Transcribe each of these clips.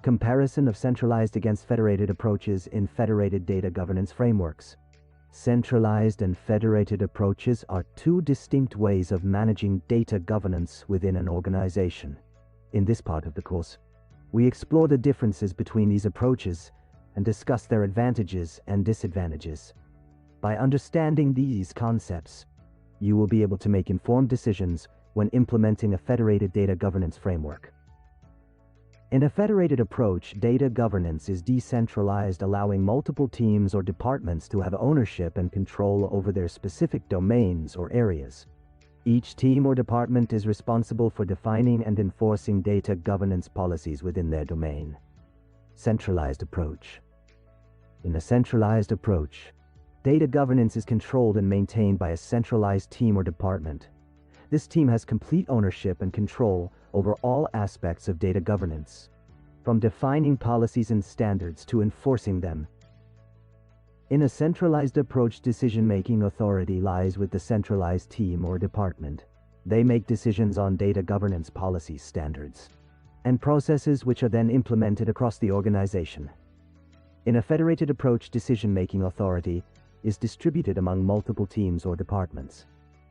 Comparison of centralized against federated approaches in federated data governance frameworks. Centralized and federated approaches are two distinct ways of managing data governance within an organization. In this part of the course, we explore the differences between these approaches and discuss their advantages and disadvantages. By understanding these concepts, you will be able to make informed decisions when implementing a federated data governance framework. In a federated approach, data governance is decentralized, allowing multiple teams or departments to have ownership and control over their specific domains or areas. Each team or department is responsible for defining and enforcing data governance policies within their domain. Centralized approach. In a centralized approach, data governance is controlled and maintained by a centralized team or department. This team has complete ownership and control over all aspects of data governance, from defining policies and standards to enforcing them. In a centralized approach, decision-making authority lies with the centralized team or department. They make decisions on data governance policies, standards, and processes which are then implemented across the organization. In a federated approach, decision-making authority is distributed among multiple teams or departments.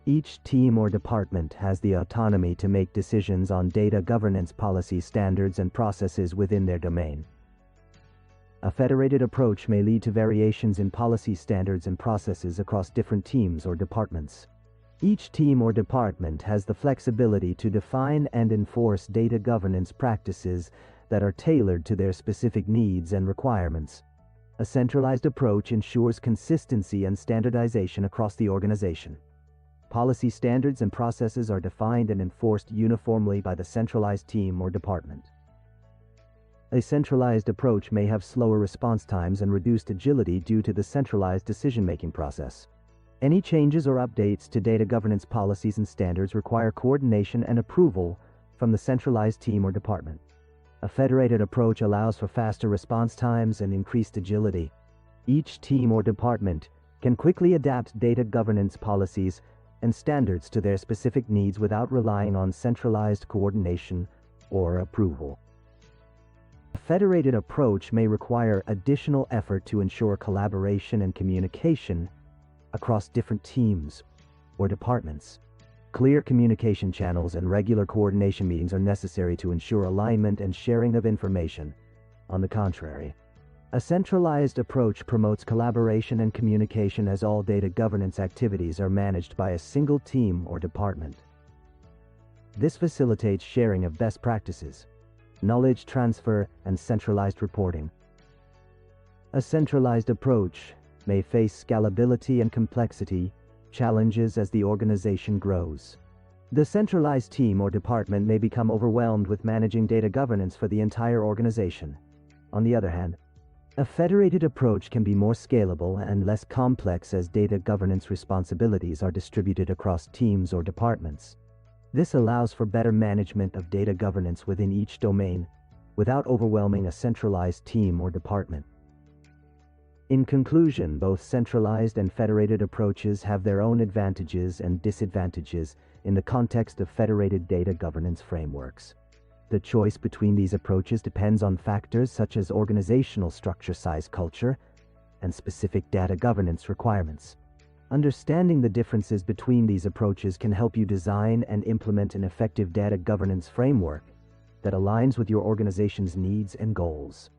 Each team or department has the autonomy to make decisions on data governance policies, standards, and processes within their domain. A federated approach may lead to variations in policy, standards, and processes across different teams or departments. Each team or department has the flexibility to define and enforce data governance practices that are tailored to their specific needs and requirements. A centralized approach ensures consistency and standardization across the organization. Policy, standards, and processes are defined and enforced uniformly by the centralized team or department. A centralized approach may have slower response times and reduced agility due to the centralized decision-making process. Any changes or updates to data governance policies and standards require coordination and approval from the centralized team or department. A federated approach allows for faster response times and increased agility. Each team or department can quickly adapt data governance policies and standards to their specific needs without relying on centralized coordination or approval. A federated approach may require additional effort to ensure collaboration and communication across different teams or departments. Clear communication channels and regular coordination meetings are necessary to ensure alignment and sharing of information. On the contrary, a centralized approach promotes collaboration and communication as all data governance activities are managed by a single team or department. This facilitates sharing of best practices, knowledge transfer, and centralized reporting. A centralized approach may face scalability and complexity challenges as the organization grows. The centralized team or department may become overwhelmed with managing data governance for the entire organization. On the other hand, a federated approach can be more scalable and less complex as data governance responsibilities are distributed across teams or departments. This allows for better management of data governance within each domain without overwhelming a centralized team or department. In conclusion, both centralized and federated approaches have their own advantages and disadvantages in the context of federated data governance frameworks. The choice between these approaches depends on factors such as organizational structure, size, culture, and specific data governance requirements. Understanding the differences between these approaches can help you design and implement an effective data governance framework that aligns with your organization's needs and goals.